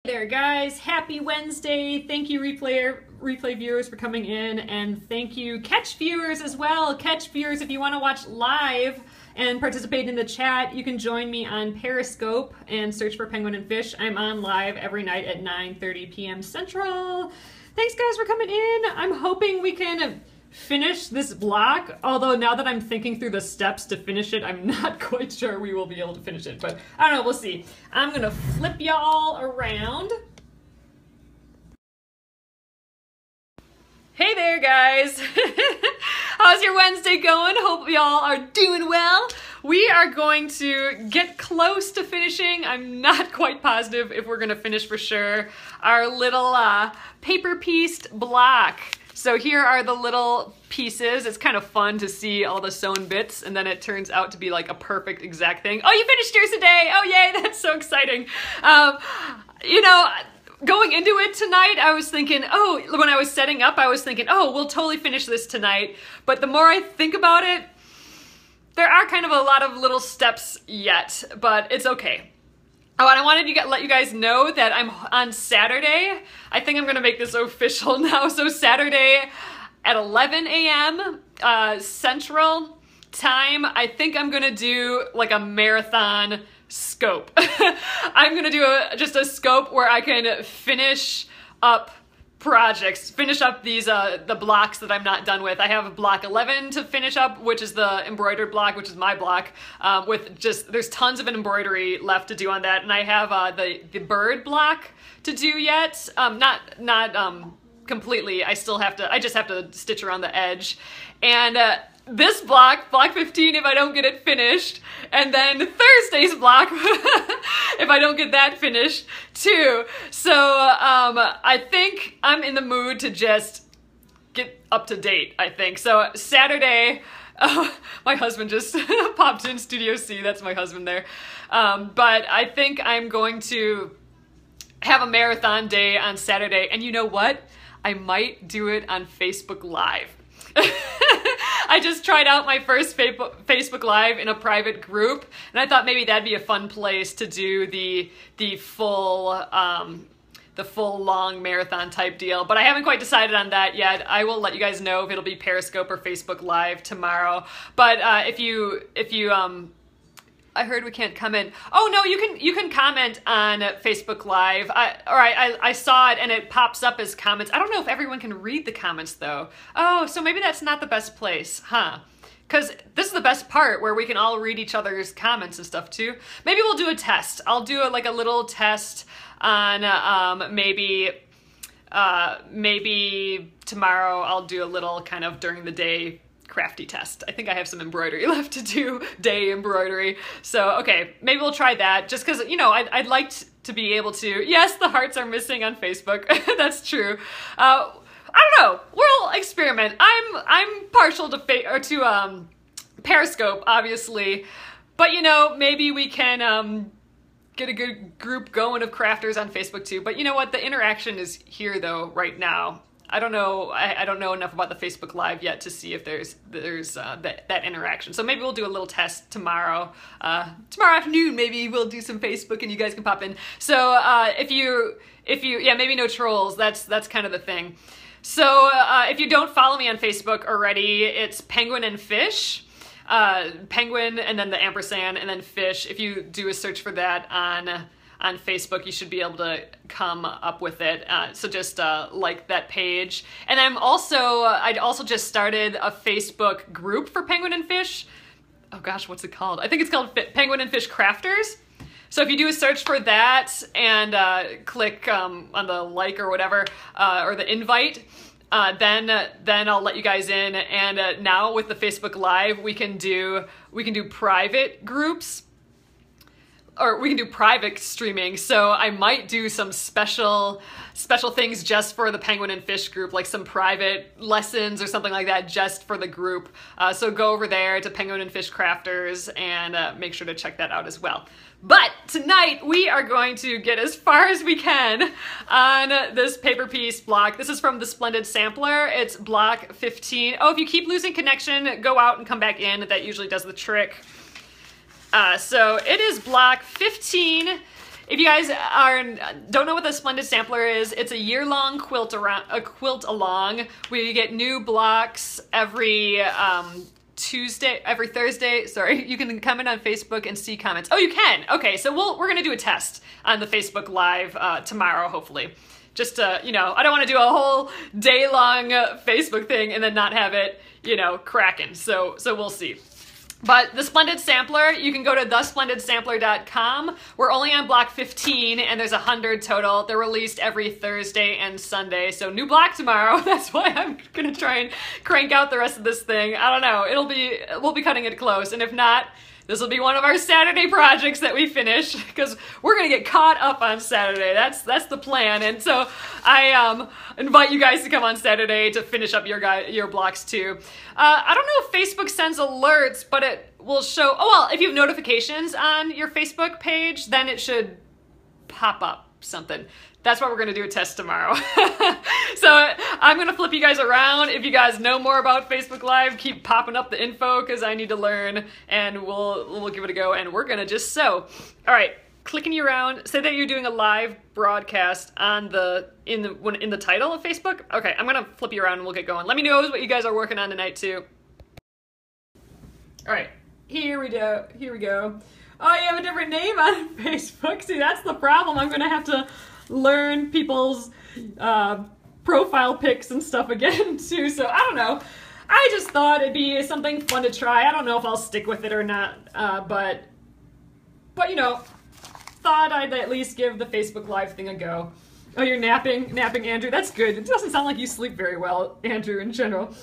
There guys, happy Wednesday. Thank you replay viewers for coming in, and thank you catch viewers as well. Catch viewers, if you want to watch live and participate in the chat, you can join me on Periscope and search for Penguin and Fish. I'm on live every night at 9:30 p.m. Central. Thanks guys for coming in. I'm hoping we can finish this block, although now that I'm thinking through the steps to finish it, I'm not quite sure we will be able to finish it, but I don't know, we'll see. I'm gonna flip y'all around. Hey there guys! How's your Wednesday going? Hope y'all are doing well. We are going to get close to finishing. I'm not quite positive if we're gonna finish for sure. Our little paper-pieced block. So here are the little pieces. It's kind of fun to see all the sewn bits, and then it turns out to be like a perfect exact thing. Oh, you finished yours today! Oh yay, that's so exciting. You know, going into it tonight, I was thinking, oh, when I was setting up, I was thinking, oh, we'll totally finish this tonight. But the more I think about it, there are kind of a lot of little steps yet, but it's okay. Oh, and I wanted to let you guys know that I'm on Saturday. I think I'm gonna make this official now. So Saturday at 11 a.m. Central Time, I think I'm gonna do like a marathon scope. I'm gonna do just a scope where I can finish up projects, finish up these the blocks that I'm not done with. I have block 11 to finish up, which is the embroidered block, which is my block, with just, there's tons of embroidery left to do on that, and I have the bird block to do yet. Not completely. I just have to stitch around the edge, and this block 15, if I don't get it finished, and then Thursday's block if I don't get that finished too. So I think I'm in the mood to just get up to date, I think. So Saturday, my husband just popped in, Studio C, that's my husband there. But I think I'm going to have a marathon day on Saturday, and you know what? I might do it on Facebook Live. I just tried out my first Facebook Live in a private group, and I thought maybe that'd be a fun place to do the full long marathon type deal. But I haven't quite decided on that yet. I will let you guys know if it'll be Periscope or Facebook Live tomorrow. But if you I heard we can't comment. Oh no, you can comment on Facebook Live. I saw it and it pops up as comments. I don't know if everyone can read the comments though. Oh, so maybe that's not the best place, huh? Because this is the best part where we can all read each other's comments and stuff too. Maybe we'll do a test. I'll do like a little test on maybe tomorrow I'll do a little kind of during the day crafty test. I think I have some embroidery left to do, day embroidery. So, okay, maybe we'll try that just because, you know, I'd like to be able to, yes, the hearts are missing on Facebook. That's true. I don't know. We'll experiment. I'm partial to Periscope, obviously, but you know, maybe we can get a good group going of crafters on Facebook too. But you know what? The interaction is here though right now. I don't know. I don't know enough about the Facebook Live yet to see if there's that interaction. So maybe we'll do a little test tomorrow. Tomorrow afternoon, maybe we'll do some Facebook and you guys can pop in. So if you yeah, maybe no trolls. That's kind of the thing. So if you don't follow me on Facebook already, it's Penguin and Fish. Penguin and then the ampersand and then fish. If you do a search for that on Facebook, you should be able to come up with it. So just like that page. And I'd also just started a Facebook group for Penguin and Fish. Oh gosh, what's it called? I think it's called Penguin and Fish Crafters. So if you do a search for that and click on the like or whatever, or the invite, then I'll let you guys in. And now with the Facebook Live, we can do private groups. Or we can do private streaming, so I might do some special things just for the Penguin and Fish group, like some private lessons or something like that just for the group. So go over there to Penguin and Fish Crafters and make sure to check that out as well. But tonight we are going to get as far as we can on this paper piece block. This is from the Splendid Sampler. It's block 15. Oh, if you keep losing connection, go out and come back in. That usually does the trick. So it is block 15. if you guys don't know what the Splendid Sampler is, it's a year-long quilt along. We get new blocks every Thursday. Sorry, you can comment on Facebook and see comments. Oh, you can. Okay, so we're gonna do a test on the Facebook Live tomorrow, hopefully. Just to, I don't want to do a whole day-long Facebook thing and then not have it, cracking. So we'll see. But the Splendid Sampler, you can go to thesplendidsampler.com. We're only on block 15, and there's 100 total. They're released every Thursday and Sunday, so new block tomorrow. That's why I'm gonna try and crank out the rest of this thing. I don't know. We'll be cutting it close, and if not, this will be one of our Saturday projects that we finish, because we're gonna get caught up on Saturday. That's the plan, and so I invite you guys to come on Saturday to finish up your blocks too. I don't know if Facebook sends alerts, but it will show. Oh well, if you have notifications on your Facebook page, then it should pop up something. That's why we're gonna do a test tomorrow. So I'm gonna flip you guys around. If you guys know more about Facebook Live, keep popping up the info because I need to learn, and we'll give it a go, and we're gonna just sew. All right, clicking you around. Say that you're doing a live broadcast on in the title of Facebook. Okay, I'm gonna flip you around and we'll get going. Let me know what you guys are working on tonight too. All right, here we go. Oh, you have a different name on Facebook. See, that's the problem. I'm gonna have to learn people's profile pics and stuff again too, so I don't know. I just thought it'd be something fun to try. I don't know if I'll stick with it or not, but thought I'd at least give the Facebook Live thing a go. Oh, you're napping, Andrew? That's good. It doesn't sound like you sleep very well, Andrew, in general.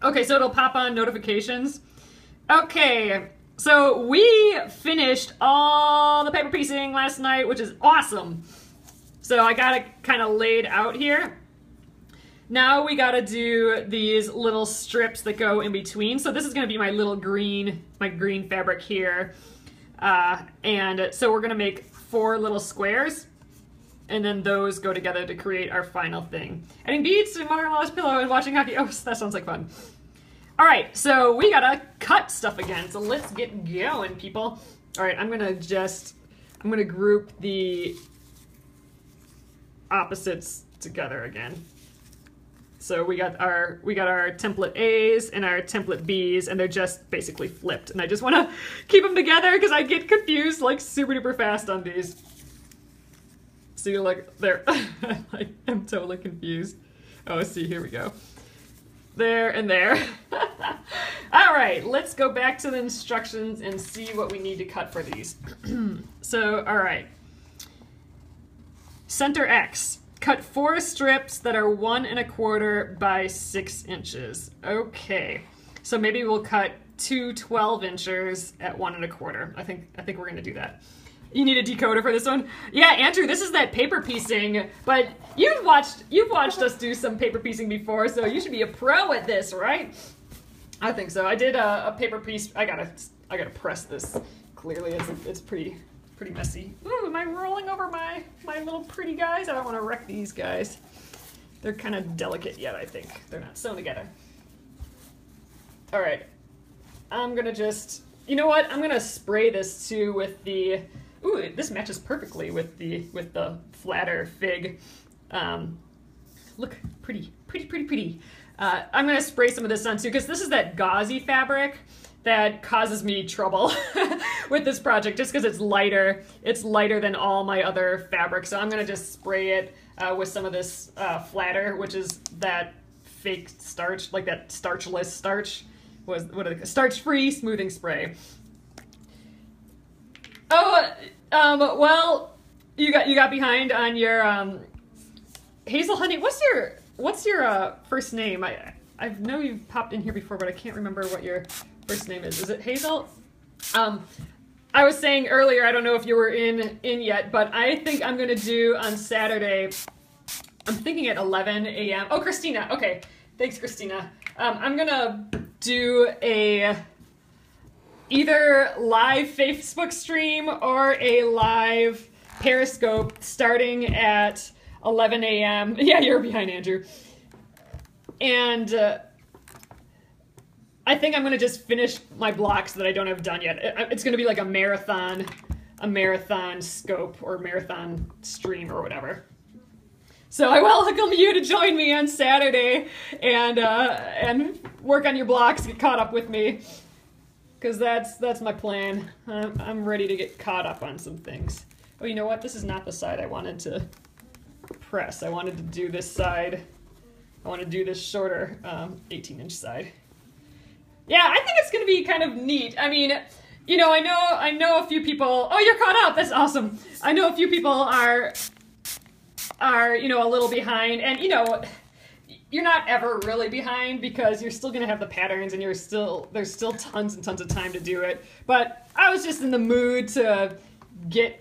Okay, so it'll pop on notifications. Okay, so we finished all the paper piecing last night, which is awesome. So I got it kind of laid out here. Now we gotta do these little strips that go in between. So this is gonna be my little green fabric here. And so we're gonna make 4 little squares, and then those go together to create our final thing. Adding beads to mother-in-law's pillow and watching hockey. Oh, that sounds like fun. All right, so we gotta cut stuff again. So let's get going, people. All right, I'm gonna group the opposites together again. So we got our template A's and our template B's, and they're just basically flipped. And I just want to keep them together because I get confused like super duper fast on these. So you're like, there, I'm totally confused. Oh, see, here we go. There and there. All right, let's go back to the instructions and see what we need to cut for these. So, all right. Center X. Cut 4 strips that are 1 1/4 by 6 inches. Okay, so maybe we'll cut 2 12 inches at 1 1/4. I think we're gonna do that. You need a decoder for this one? Yeah, Andrew, this is that paper piecing, but you've watched us do some paper piecing before, so you should be a pro at this, right? I think so. I did a paper piece. I gotta press this. Clearly, it's pretty messy. Ooh, am I rolling over my little pretty guys? I don't want to wreck these guys. They're kind of delicate yet, I think. They're not sewn together. All right. I'm gonna you know what? I'm gonna spray this too with the, ooh, this matches perfectly with the flatter fig. Look, pretty. I'm gonna spray some of this on too, because this is that gauzy fabric that causes me trouble with this project, just because it's lighter. It's lighter than all my other fabric, so I'm gonna just spray it with some of this flatter, which is that fake starch, like that starchless starch. Starch-free smoothing spray. Oh, well, you got behind on your Hazel Honey. What's your first name? I know you've popped in here before, but I can't remember what your first name is. Is it Hazel? I was saying earlier, I don't know if you were in yet, but I think I'm gonna do on Saturday, I'm thinking at 11 a.m. Oh, Christina, okay. Thanks, Christina. I'm gonna do either live Facebook stream or a live Periscope starting at 11 a.m. Yeah, you're behind, Andrew. And I think I'm gonna just finish my blocks that I don't have done yet. It's gonna be like a marathon marathon scope or marathon stream or whatever. So I welcome you to join me on Saturday and work on your blocks, get caught up with me, because that's my plan. I'm ready to get caught up on some things. Oh, you know what? This is not the side I wanted to press. I wanted to do this side. I want to do this shorter 18-inch side. Yeah, I think it's going to be kind of neat. I mean, you know, I know a few people. Oh, you're caught up. That's awesome. I know a few people are you know, a little behind, and you know, you're not ever really behind because you're still gonna have the patterns and there's still tons and tons of time to do it. But I was just in the mood to get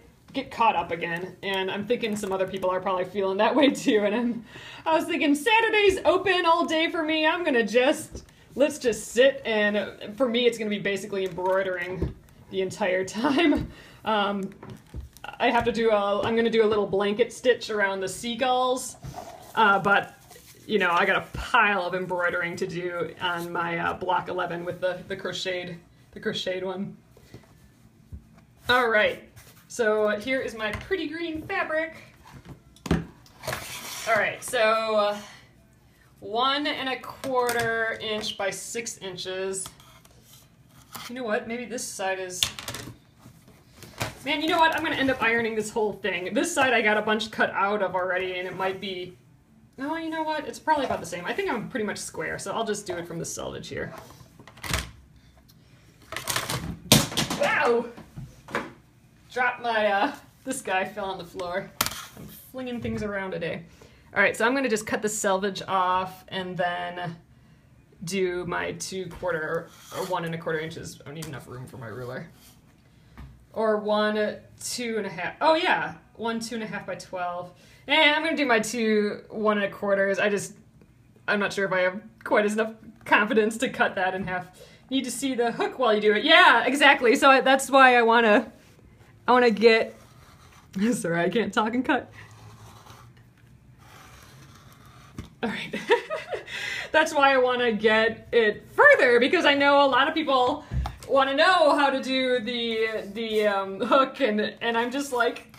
caught up again, and I'm thinking some other people are probably feeling that way too. And I was thinking Saturday's open all day for me. I'm gonna let's just sit, and for me it's gonna be basically embroidering the entire time. I have to do I'm going to do a little blanket stitch around the seagulls, but, you know, I got a pile of embroidering to do on my block 11 with the crocheted one. All right, so here is my pretty green fabric. All right, so 1 1/4 inch by 6 inches. You know what, maybe this side is... Man, you know what? I'm going to end up ironing this whole thing. This side I got a bunch cut out of already, and it might be... Oh, you know what? It's probably about the same. I think I'm pretty much square, so I'll just do it from the selvage here. Wow! Dropped my... This guy fell on the floor. I'm flinging things around today. Alright, so I'm going to just cut the selvage off, and then do my 2/4 or 1 1/4 inches. I don't need enough room for my ruler. Or 1 2.5. Oh yeah, 1 2.5 by 12. And I'm gonna do my 2 1 1/4s. I'm not sure if I have quite enough confidence to cut that in half. You need to see the hook while you do it. Yeah, exactly. So that's why I wanna get. Sorry, I can't talk and cut. All right. That's why I want to get it further, because I know a lot of people want to know how to do the hook, and I'm just like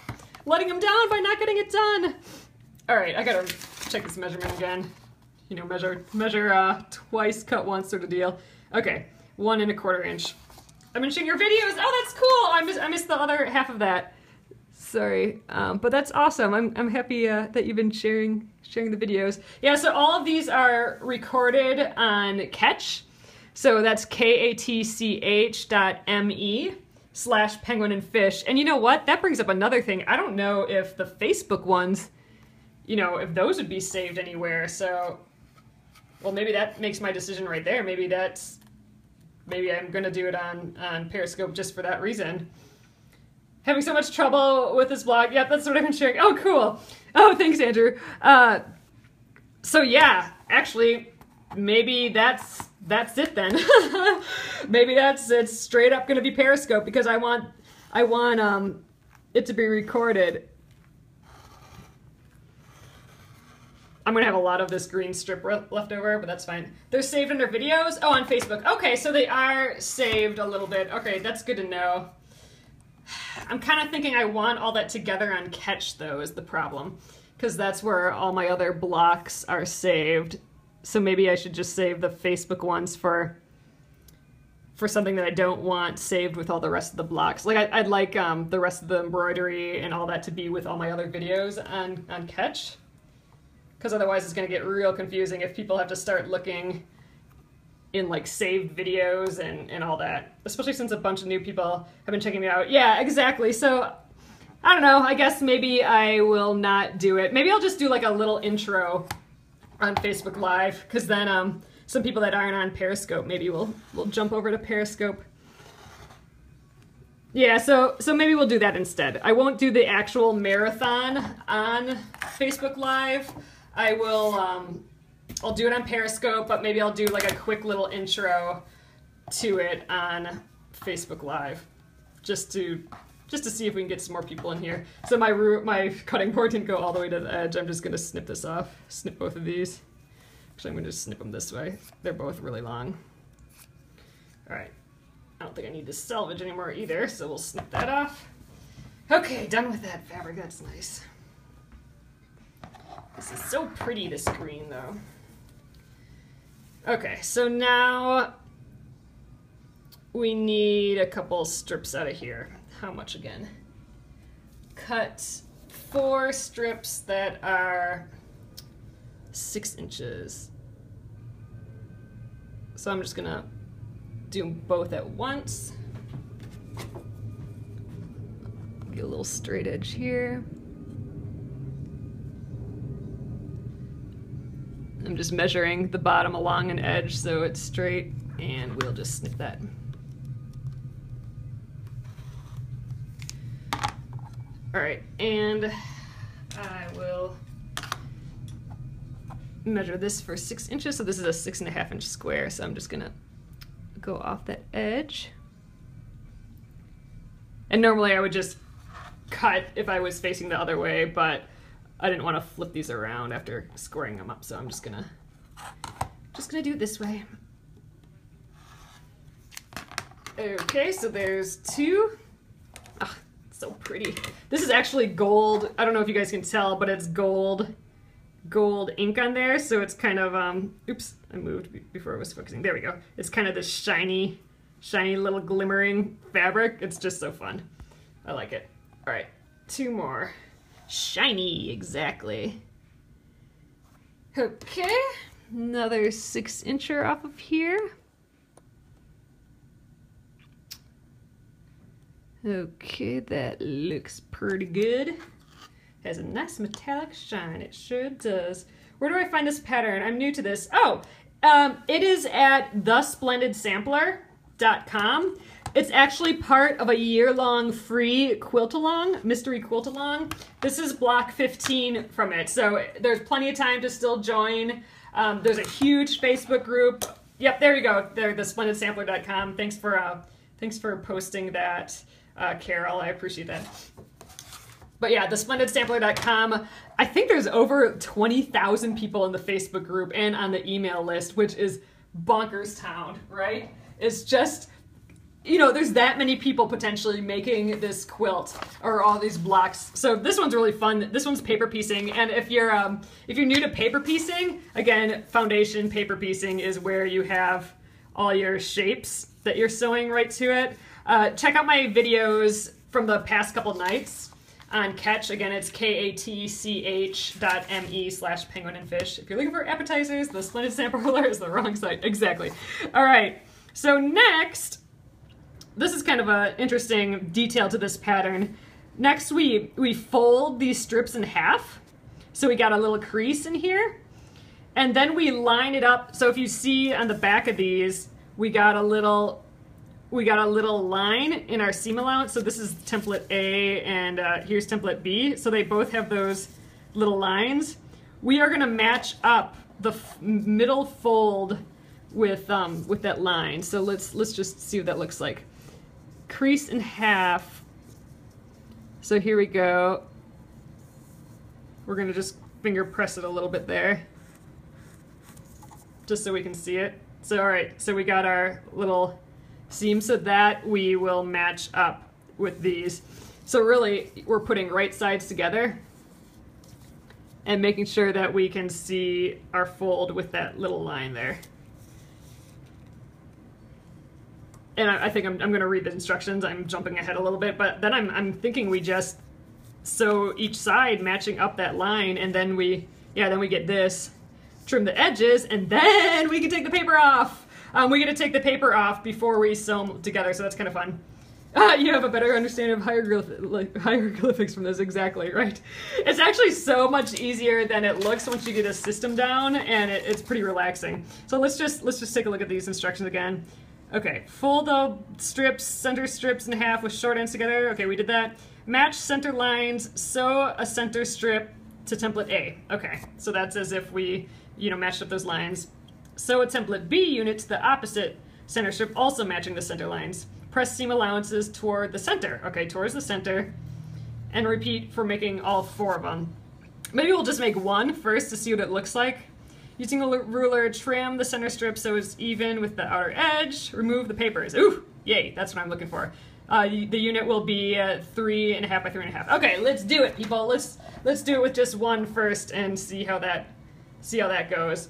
letting them down by not getting it done. All right, I gotta check this measurement again. You know, measure twice, cut once sort of deal. Okay, 1 1/4 inch. I've been sharing your videos. Oh, that's cool. I missed the other half of that. Sorry, but that's awesome. I'm happy that you've been sharing the videos. Yeah, so all of these are recorded on Catch. So that's katch.me/penguinandfish. And you know what? That brings up another thing. I don't know if the Facebook ones, you know, if those would be saved anywhere. So, well, maybe that makes my decision right there. Maybe I'm gonna do it on Periscope just for that reason. Having so much trouble with this blog. Yep, that's what I've been sharing. Oh, cool. Oh, thanks, Andrew. So yeah, actually, maybe that's it then. Maybe it's straight up going to be Periscope, because I want it to be recorded. I'm going to have a lot of this green strip left over, but that's fine. They're saved under videos? Oh, on Facebook. Okay, so they are saved a little bit. Okay, that's good to know. I'm kind of thinking I want all that together on Catch, though, is the problem, because that's where all my other blocks are saved. So maybe I should just save the Facebook ones for something that I don't want saved with all the rest of the blocks. Like I'd like the rest of the embroidery and all that to be with all my other videos on Catch, because otherwise it's going to get real confusing if people have to start looking in like saved videos and all that, especially since a bunch of new people have been checking it out. Yeah, exactly. So I don't know, I guess maybe I will not do it. Maybe I'll just do like a little intro on Facebook Live, because then some people that aren't on Periscope maybe will jump over to Periscope. Yeah, so maybe we'll do that instead. I won't do the actual marathon on Facebook Live. I will I'll do it on Periscope, but maybe I'll do like a quick little intro to it on Facebook Live, just to see if we can get some more people in here. So my cutting board didn't go all the way to the edge. I'm just gonna snip this off, snip both of these. Actually, I'm gonna just snip them this way. They're both really long. All right, I don't think I need this selvage anymore either, so we'll snip that off. Okay, done with that fabric. That's nice. This is so pretty, this green, though. Okay, so now we need a couple strips out of here. How much again? Cut 4 strips that are 6 inches. So I'm just gonna do both at once. Get a little straight edge here. I'm just measuring the bottom along an edge so it's straight, and we'll just snip that. All right, and I will measure this for 6 inches. So this is a 6.5 inch square. So I'm just gonna go off that edge. And normally I would just cut if I was facing the other way, but I didn't want to flip these around after squaring them up. So I'm just gonna do it this way. Okay, so there's 2. Ah, so pretty. This is actually gold. I don't know if you guys can tell, but it's gold ink on there, so it's kind of oops, I moved before I was focusing. There we go. It's kind of this shiny little glimmering fabric. It's just so fun. I like it. All right, 2 more. Shiny, exactly. Okay, another 6 incher off of here. Okay, that looks pretty good. Has a nice metallic shine, it sure does. Where do I find this pattern? I'm new to this. Oh, it is at thesplendidsampler.com. It's actually part of a year-long free quilt-along, mystery quilt-along. This is block 15 from it, so there's plenty of time to still join. There's a huge Facebook group. Yep, there you go. There, thesplendidsampler.com. Thanks for posting that, Carol. I appreciate that. But yeah, thesplendidsampler.com. I think there's over 20,000 people in the Facebook group and on the email list, which is bonkers town, right? It's just, you know, there's that many people potentially making this quilt or all these blocks. So this one's really fun. This one's paper piecing, and if you're new to paper piecing, again, foundation paper piecing is where you have all your shapes that you're sewing right to it. Check out my videos from the past couple nights on Catch. Again, it's katch.me/penguinandfish. If you're looking for appetizers, the Splendid Sampler is the wrong site. Exactly. All right, so next, this is kind of an interesting detail to this pattern. Next, we fold these strips in half. So we got a little crease in here, and then we line it up. So if you see on the back of these, we got a little line in our seam allowance. So this is template A, and here's template B. So they both have those little lines. We are gonna match up the middle fold with that line. So let's just see what that looks like. Crease in half. So here we go. We're gonna just finger press it a little bit there, just so we can see it. So all right, so we got our little seam, so that we will match up with these. So really, we're putting right sides together and making sure that we can see our fold with that little line there. And I think I'm going to read the instructions. I'm jumping ahead a little bit, but then I'm thinking we just sew each side matching up that line, and then we get this, trim the edges, and then we can take the paper off. We get to take the paper off before we sew them together, so that's kind of fun. You have a better understanding of hieroglyphics from this, exactly, right? It's actually so much easier than it looks once you get a system down, and it's pretty relaxing. So let's just take a look at these instructions again. Okay, fold the strips, center strips in half with short ends together. Okay, we did that. Match center lines, sew a center strip to template A. Okay, so that's as if we, matched up those lines. Sew a template B unit to the opposite center strip, also matching the center lines. Press seam allowances toward the center. Okay, towards the center. And repeat for making all 4 of them. Maybe we'll just make one first to see what it looks like. Using a ruler, trim the center strip so it's even with the outer edge. Remove the papers. Ooh, yay, that's what I'm looking for. The unit will be 3.5 by 3.5. Okay, let's do it, people. Let's do it with just one first and see how that goes,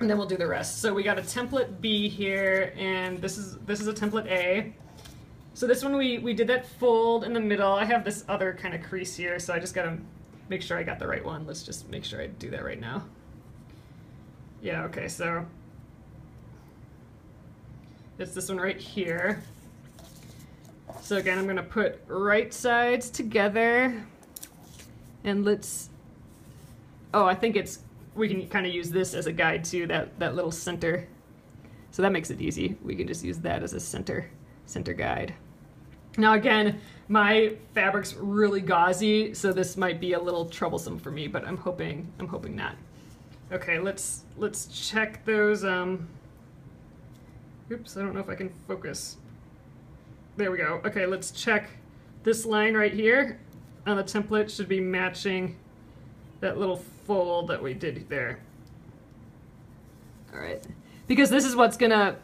and then we'll do the rest. So we got a template B here, and this is a template A. So this one we did that fold in the middle. I have this other kind of crease here, so I just gotta make sure I got the right one. Let's just make sure I do that right now. Yeah, okay, so it's this one right here. So again, I'm gonna put right sides together, and let's, oh, I think we can kind of use this as a guide too, that little center. So that makes it easy. We can just use that as a center guide. Now again, my fabric's really gauzy, so this might be a little troublesome for me, but I'm hoping not. Okay, let's check those. Oops, I don't know if I can focus. There we go. Okay, let's check this line right here on the template. Should be matching that little fold that we did there. All right, because this is what's gonna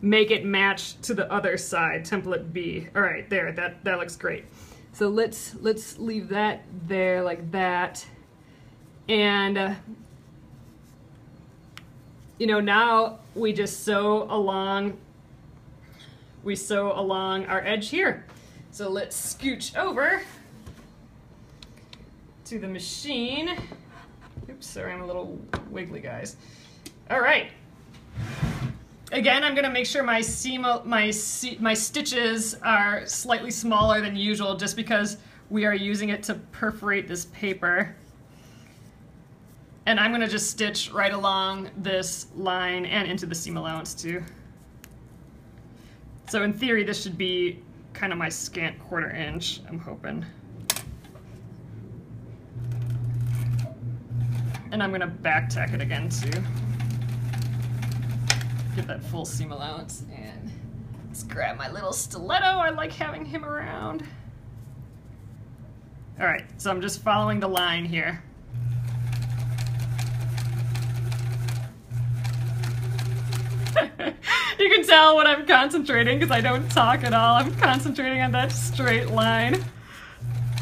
make it match to the other side, template B. All right, there, that looks great. So let's leave that there like that. And you know, now we just sew along our edge here. So let's scooch over to the machine. Oops, sorry, I'm a little wiggly, guys. All right. Again, I'm gonna make sure my stitches are slightly smaller than usual, just because we are using it to perforate this paper. And I'm gonna just stitch right along this line and into the seam allowance too. So in theory, this should be kind of my scant 1/4 inch, I'm hoping. And I'm gonna back tack it again too. Get that full seam allowance, and let's grab my little stiletto. I like having him around. All right, so I'm just following the line here. You can tell when I'm concentrating because I don't talk at all. I'm concentrating on that straight line.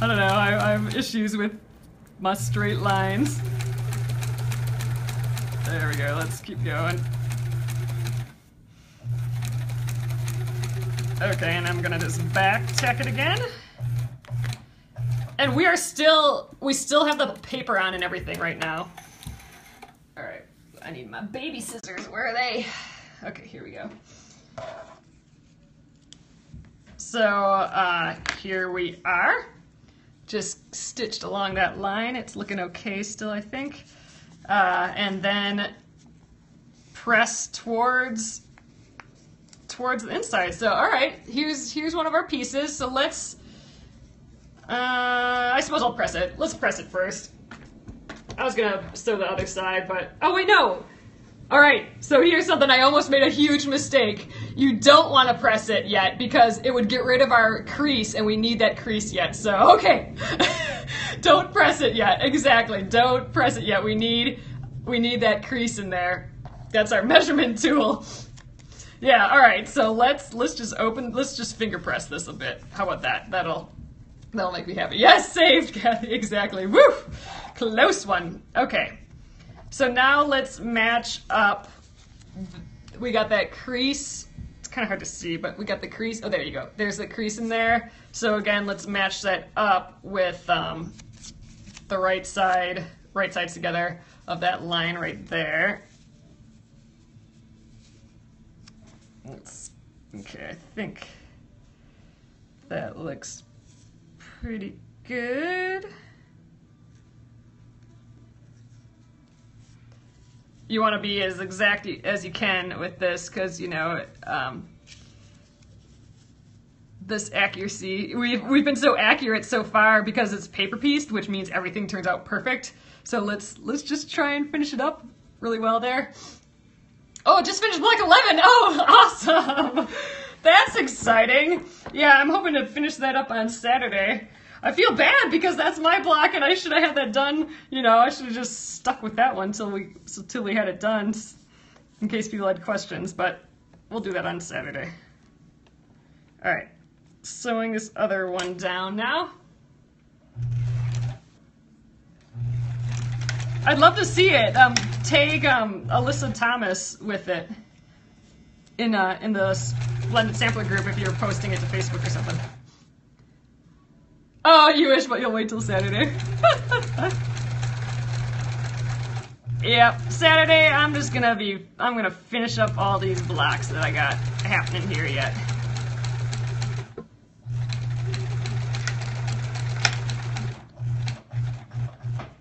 I don't know, I have issues with my straight lines. There we go, let's keep going. Okay, and I'm gonna just back tack it again. And we still have the paper on and everything right now. All right, I need my baby scissors. Where are they? Okay, here we go. So here we are, just stitched along that line. It's looking okay still, I think. And then press towards the inside. So all right, here's one of our pieces. So let's, I suppose I'll press it. Let's press it first. I was gonna sew the other side, but, oh wait, no. All right, so here's something. I almost made a huge mistake. You don't want to press it yet because it would get rid of our crease, and we need that crease yet. So, okay, don't press it yet. Exactly, don't press it yet. We need that crease in there. That's our measurement tool. Yeah, all right. So let's just finger press this a bit. How about that? That'll make me happy. Yes, saved, Kathy. Exactly. Woo! Close one. Okay. So now let's match up. We got that crease. It's kind of hard to see, but we got the crease. Oh, there you go. There's the crease in there. So again, let's match that up with the right sides together of that line right there. Okay, I think that looks pretty good. You want to be as exact as you can with this, because you know this accuracy. We've been so accurate so far because it's paper pieced, which means everything turns out perfect. So let's just try and finish it up really well there. Oh, just finished block 11. Oh, awesome! That's exciting. Yeah, I'm hoping to finish that up on Saturday. I feel bad because that's my block and I should have had that done. You know, I should have just stuck with that one till we had it done, in case people had questions, but we'll do that on Saturday. All right, sewing this other one down now. I'd love to see it. Tag Alyssa Thomas with it in the Splendid Sampler group if you're posting it to Facebook or something. Oh, you wish, but you'll wait till Saturday. Yep, Saturday I'm gonna finish up all these blocks that I got happening here yet.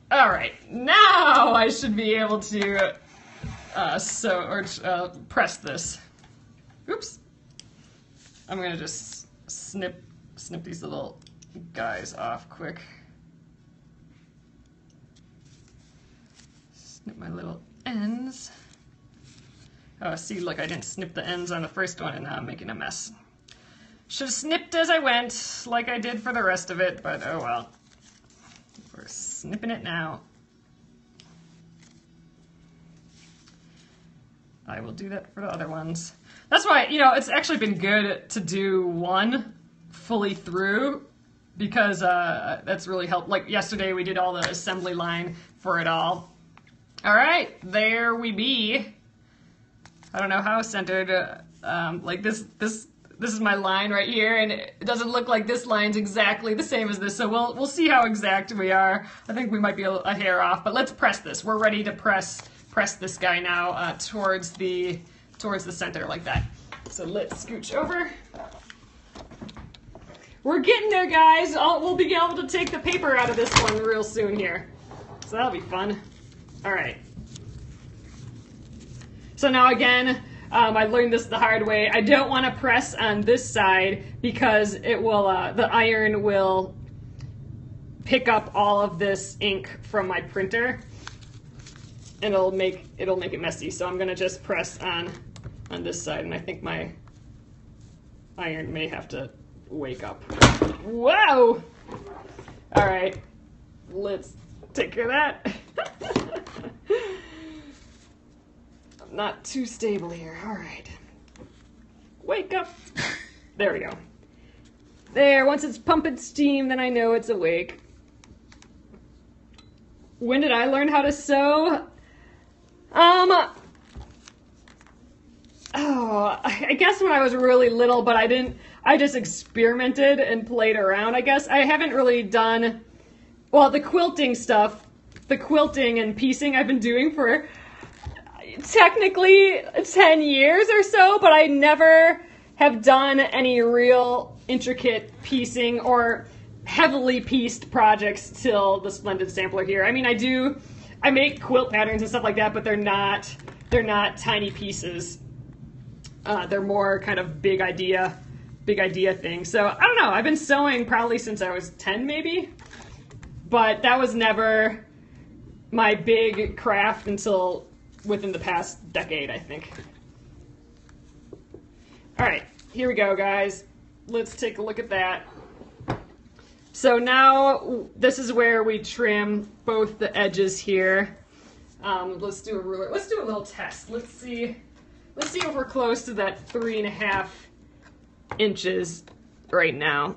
Alright, now I should be able to press this. Oops. I'm gonna just snip these little guys off quick. Snip my little ends. Oh, see, look, I didn't snip the ends on the first one and now I'm making a mess. Should have snipped as I went, like I did for the rest of it, but oh well. We're snipping it now. I will do that for the other ones. That's why, you know, it's actually been good to do one fully through because that's really helped. Like yesterday we did all the assembly line for it all. All right, there we be. I don't know how centered, like this is my line right here, and it doesn't look like this line's exactly the same as this, so we'll see how exact we are. I think we might be a hair off, but let's press this. We're ready to press this guy now towards the center like that. So let's scooch over. We're getting there, guys. We'll be able to take the paper out of this one real soon here, so that'll be fun. All right. So now again, I learned this the hard way. I don't want to press on this side because it will, the iron will pick up all of this ink from my printer, and it'll make it messy. So I'm gonna just press on this side, and I think my iron may have to wake up. Whoa! All right, let's take care of that. I'm not too stable here. All right. Wake up. There we go. There, once it's pumping steam, then I know it's awake. When did I learn how to sew? Oh, I guess when I was really little, but I just experimented and played around, I guess. I haven't really done, well, the quilting stuff, the quilting and piecing I've been doing for technically 10 years or so, but I never have done any real intricate piecing or heavily pieced projects till the Splendid Sampler here. I mean, I make quilt patterns and stuff like that, but they're not tiny pieces. They're more kind of big idea things. So I don't know, I've been sewing probably since I was 10 maybe, but that was never my big craft until within the past decade, I think. All right, here we go, guys. Let's take a look at that. So now this is where we trim both the edges here. Let's do a ruler. Let's do a little test. Let's see if we're close to that 3.5 inches right now.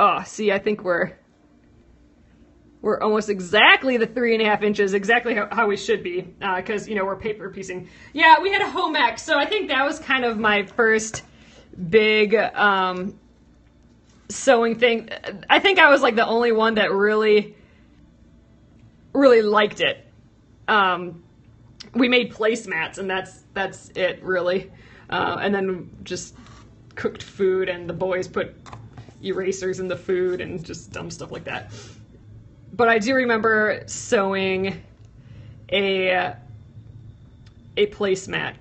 Oh, see, I think we're almost exactly the 3.5 inches, exactly how we should be, because, you know, we're paper piecing. Yeah, we had a home ec, so I think that was kind of my first big sewing thing. I think I was like the only one that really liked it. We made placemats, and that's it, really. And then just cooked food, and the boys put erasers in the food and just dumb stuff like that. But I do remember sewing a placemat.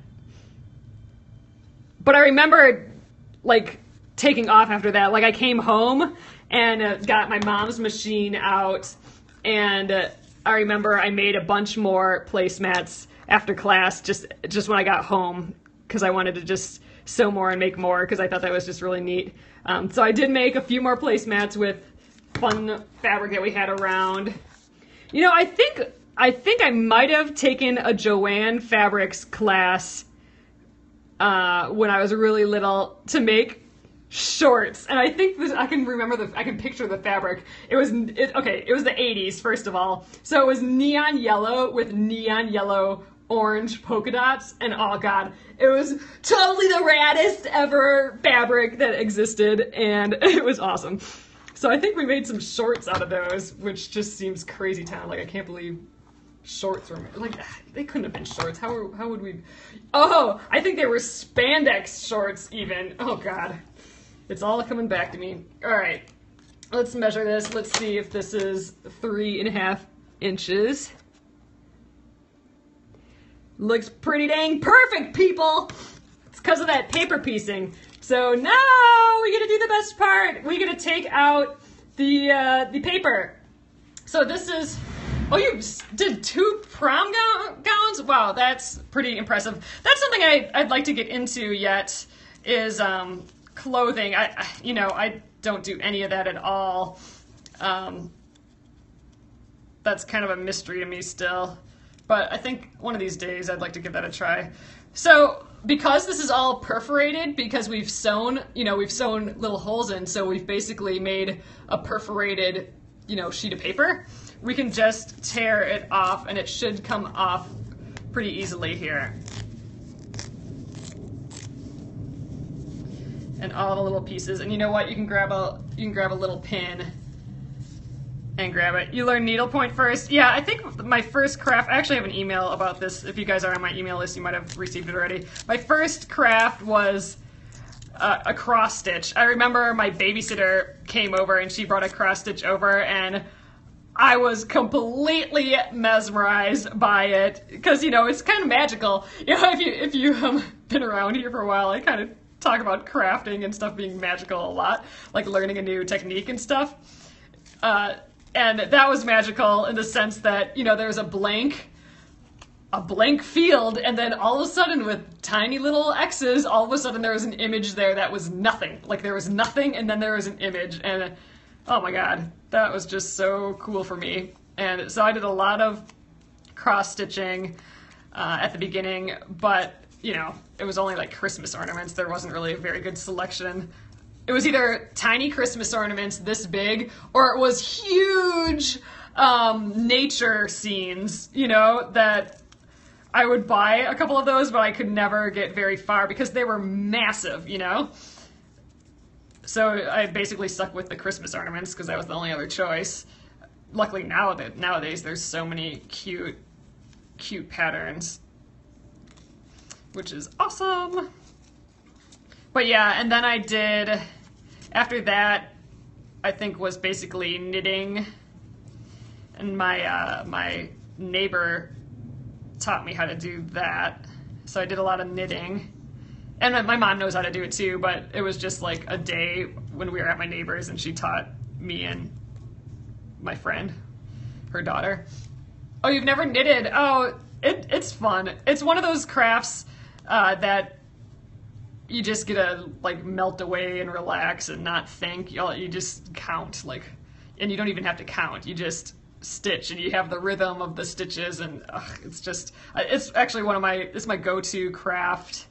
But I remember, like, taking off after that. Like, I came home and got my mom's machine out, and I remember I made a bunch more placemats after class just when I got home, because I wanted to just sew more and make more, because I thought that was just really neat. So I did make a few more placemats with fun fabric that we had around. You know, I think I might have taken a Joanne Fabrics class when I was really little to make shorts, and I think this, I can picture the fabric. It was the 80s, first of all. So it was neon yellow with neon yellow orange polka dots, and oh god, it was totally the raddest ever fabric that existed, and it was awesome. So I think we made some shorts out of those, which just seems crazy town. Like, I can't believe shorts were made. Like, they couldn't have been shorts. How would we? Oh, I think they were spandex shorts even. Oh god. It's all coming back to me. All right, let's measure this. Let's see if this is 3.5 inches. Looks pretty dang perfect, people. It's because of that paper piecing. So now we get to do the best part. We get to take out the paper. So this is, oh, you did 2 prom gowns? Wow, that's pretty impressive. That's something I'd like to get into yet, is clothing. I don't do any of that at all. That's kind of a mystery to me still. But I think one of these days I'd like to give that a try. So because this is all perforated, because we've sewn little holes in, so we've basically made a perforated, sheet of paper, we can just tear it off, and it should come off pretty easily here. And all the little pieces, and you know what? You can grab a little pin and grab it. You learn needlepoint first. Yeah, I think my first craft, I actually have an email about this. If you guys are on my email list, you might have received it already. My first craft was a cross stitch. I remember my babysitter came over and she brought a cross stitch over, and I was completely mesmerized by it because, it's kind of magical. If you been around here for a while, I kind of talk about crafting and stuff being magical a lot, like learning a new technique and stuff. And that was magical in the sense that, there's a blank field, and then all of a sudden with tiny little X's, all of a sudden there was an image there that was nothing. Like, there was nothing, and then there was an image, and oh my god, that was just so cool for me. And so I did a lot of cross-stitching at the beginning, but it was only like Christmas ornaments. There wasn't really a very good selection. It was either tiny Christmas ornaments this big, or it was huge nature scenes, that I would buy a couple of those, but I could never get very far because they were massive, So I basically stuck with the Christmas ornaments because that was the only other choice. Luckily nowadays there's so many cute patterns, which is awesome. But yeah, and then I did, after that, I think was basically knitting, and my neighbor taught me how to do that. So I did a lot of knitting, and my mom knows how to do it too, but it was just like a day when we were at my neighbor's and she taught me and my friend, her daughter. Oh, you've never knitted? Oh, it's fun. It's one of those crafts that you just get to like melt away and relax and not think. You just count, and you don't even have to count. You just stitch, and you have the rhythm of the stitches, and it's actually it's my go-to craft,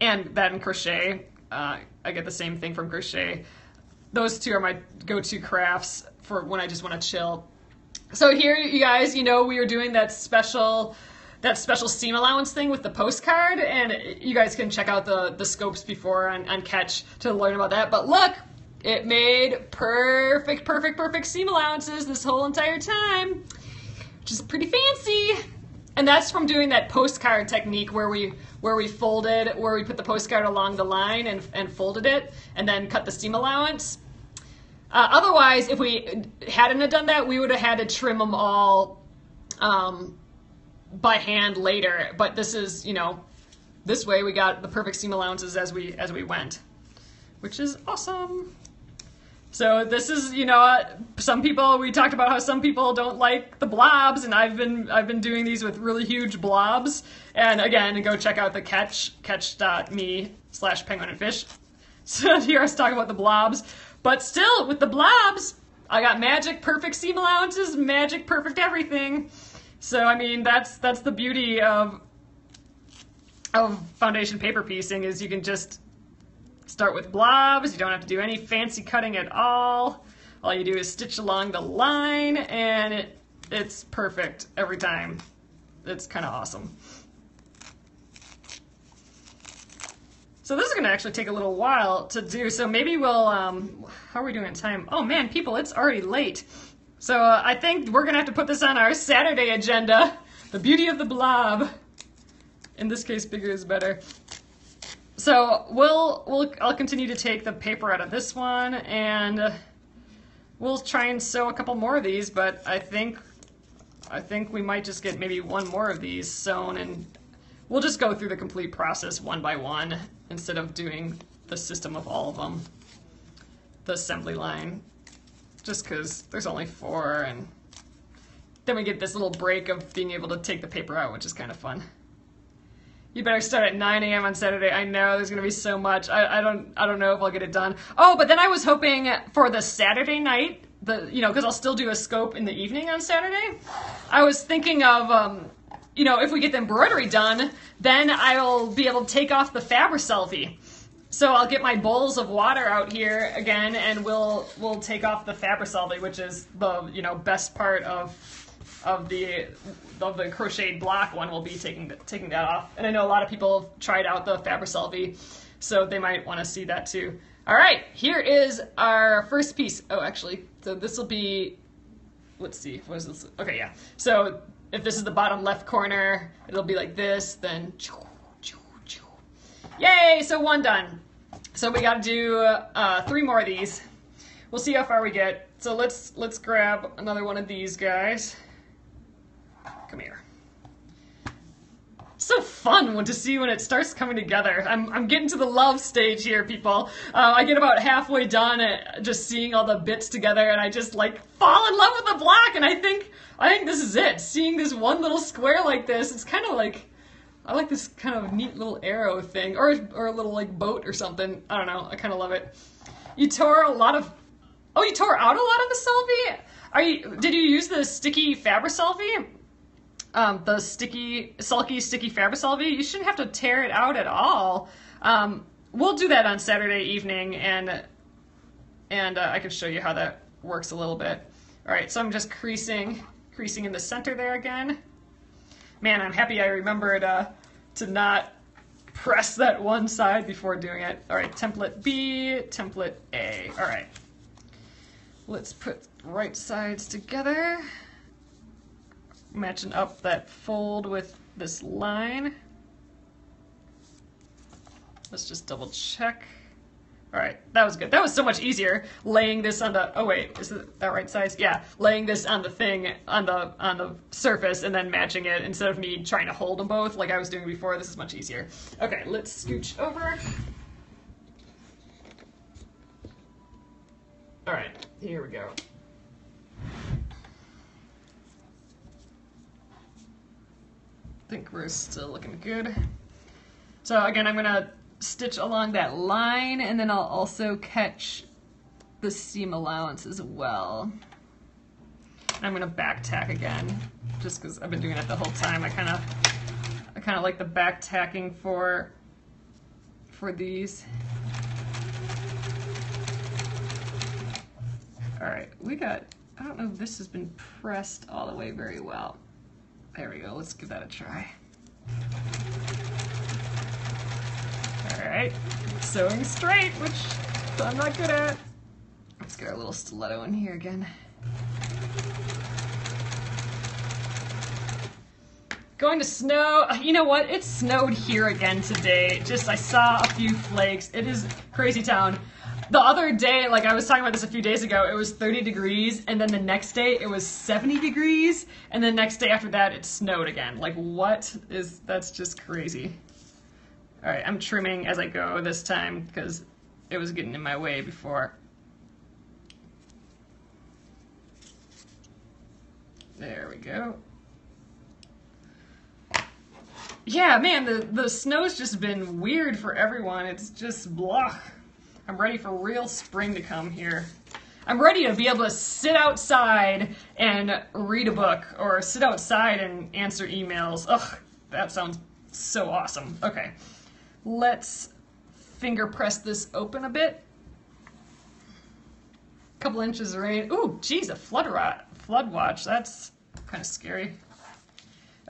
and that and crochet. I get the same thing from crochet. Those two are my go-to crafts for when I just want to chill. So here, you guys, we were doing that special seam allowance thing with the postcard, and you guys can check out the scopes before on Catch to learn about that. But look, it made perfect seam allowances this whole entire time, which is pretty fancy. And that's from doing that postcard technique where we put the postcard along the line and folded it and then cut the seam allowance. Otherwise, if we hadn't done that, we would have had to trim them all by hand later. But this is, this way we got the perfect seam allowances as we went, which is awesome. So this is, we talked about how some people don't like the blobs, and I've been doing these with really huge blobs. And again, go check out the catch.me/penguinandfish. So here I was talking about the blobs, but still with the blobs, I got magic perfect seam allowances, magic perfect everything. So I mean, that's the beauty of foundation paper piecing, is you can just Start with blobs. You don't have to do any fancy cutting at all. All you do is stitch along the line, and it's perfect every time. It's kind of awesome. So this is going to actually take a little while to do, so maybe we'll, how are we doing in time? Oh man, people, it's already late. So I think we're going to have to put this on our Saturday agenda. The beauty of the blob. In this case, bigger is better. So I'll continue to take the paper out of this one, and we'll try and sew a couple more of these, but I think we might just get maybe one more of these sewn, and we'll just go through the complete process one by one instead of doing the system of all of them, the assembly line, just because there's only 4, and then we get this little break of being able to take the paper out, which is kind of fun. You better start at 9 a.m. on Saturday. I know there's gonna be so much. I don't know if I'll get it done. Oh, but then I was hoping for the Saturday night, because I'll still do a scope in the evening on Saturday. I was thinking of, if we get the embroidery done, then I'll be able to take off the Fabri-Selfie. So I'll get my bowls of water out here again, and we'll take off the Fabri-Selfie, which is the best part of the crocheted block one. Will be taking that off. And I know a lot of people have tried out the Fabri-Selfie, so they might want to see that too. All right, here is our first piece. Oh, actually, so this will be, let's see, what is this? Okay, yeah. So if this is the bottom left corner, it'll be like this, then yay, so 1 done. So we got to do 3 more of these. We'll see how far we get. So let's grab another one of these guys. Come here. So fun to see when it starts coming together. I'm getting to the love stage here, people. I get about halfway done at just seeing all the bits together, and I just fall in love with the block. And I think this is it. Seeing this one little square like this, it's kind of like, I like this kind of neat little arrow thing, or a little boat or something. I don't know. I kind of love it. You tore a lot of. Oh, you tore out a lot of the selfie? Did you use the sticky Fabri-Selfie? The sulky, sticky Fabri-Selfie? You shouldn't have to tear it out at all. We'll do that on Saturday evening, and I can show you how that works a little bit. All right, so I'm just creasing in the center there again. Man, I'm happy I remembered to not press that one side before doing it. All right, template B, template A. All right. Let's put right sides together, matching up that fold with this line. Let's just double check. All right, that was good. That was so much easier laying this on the, oh wait, is that right size? Yeah, laying this on the thing, on the surface, and then matching it instead of me trying to hold them both like I was doing before. This is much easier. Okay, let's scooch over. All right, here we go. I think we're still looking good. So again, I'm gonna stitch along that line, and then I'll also catch the seam allowance as well. And I'm gonna back tack again, just because I've been doing it the whole time. I kind of like the back tacking for these. All right, I don't know if this has been pressed all the way very well. There we go, let's give that a try. All right, sewing straight, which I'm not good at. Let's get our little stiletto in here again. Going to snow. You know what? It snowed here again today. I saw a few flakes. It is crazy town. The other day, I was talking about this a few days ago, it was 30 degrees, and then the next day it was 70 degrees, and the next day after that it snowed again. That's just crazy. All right, I'm trimming as I go this time because it was getting in my way before. There we go. Yeah, man, the snow's just been weird for everyone. It's just blah. I'm ready for real spring to come here. I'm ready to be able to sit outside and read a book, or sit outside and answer emails. Ugh, that sounds so awesome. Okay, let's finger press this open a bit. A couple inches of rain. Ooh, geez, a flood watch. That's kind of scary.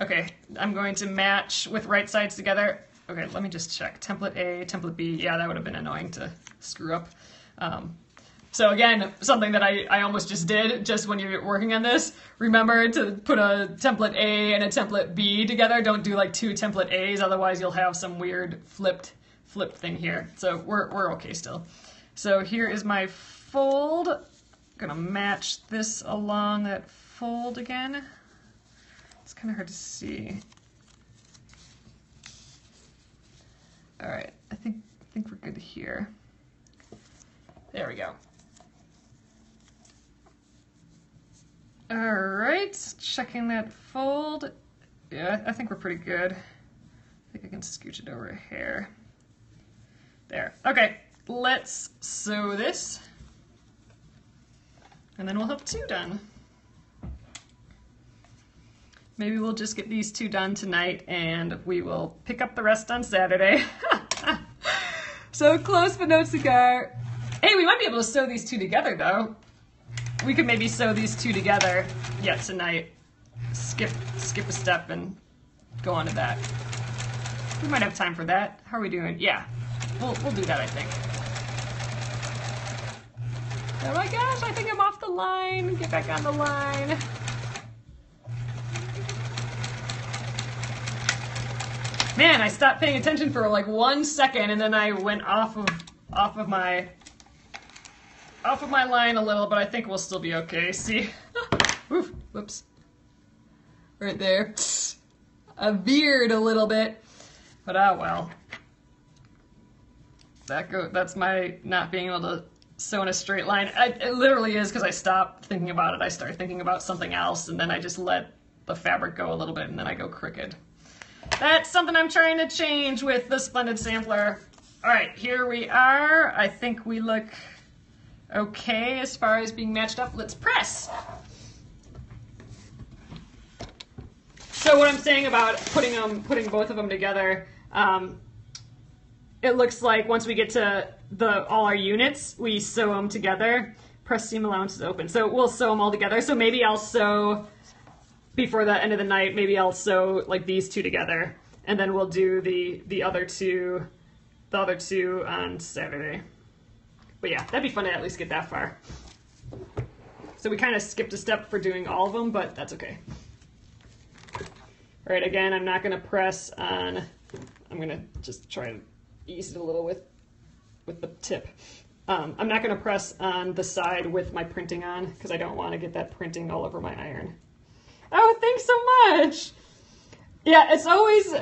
Okay, I'm going to match with right sides together. Okay, let me just check. Template A, template B. Yeah, that would have been annoying to screw up. So again, something that I almost just did, just when you're working on this, remember to put a template A and a template B together. Don't do like 2 template A's, otherwise you'll have some weird flipped thing here. So we're okay still. So here is my fold. I'm gonna match this along that fold again. It's kind of hard to see. All right, I think we're good here. There we go. All right, checking that fold. Yeah, I think we're pretty good. I think I can scooch it over a hair. There. Okay, let's sew this. And then we'll have 2 done. Maybe we'll just get these 2 done tonight and we will pick up the rest on Saturday. So close but no cigar. Hey, we might be able to sew these 2 together though. We could maybe sew these 2 together yet tonight. Skip a step and go on to that. We might have time for that. How are we doing? Yeah, we'll do that, I think. Oh my gosh, I think I'm off the line. Get back on the line. Man, I stopped paying attention for like 1 second and then I went off of my line a little, but I think we'll still be okay. See? Oof, whoops. Right there. I veered a little bit, but ah well. That's my not being able to sew in a straight line. It literally is because I stopped thinking about it. I started thinking about something else, and then I just let the fabric go a little bit, and then I go crooked. That's something I'm trying to change with the Splendid Sampler. All right, here we are. I think we look okay as far as being matched up. Let's press. So what I'm saying about putting both of them together, it looks like once we get to all our units, we sew them together. Press seam allowance is open. So we'll sew them all together. So maybe I'll sew, before the end of the night, maybe I'll sew like these 2 together, and then we'll do the other two on Saturday. But yeah, that'd be fun to at least get that far. So we kind of skipped a step for doing all of them, but that's okay. All right, again, I'm not gonna press on, I'm gonna just try to ease it a little with the tip. I'm not gonna press on the side with my printing on because I don't wanna get that printing all over my iron. Oh, thanks so much. Yeah, it's always,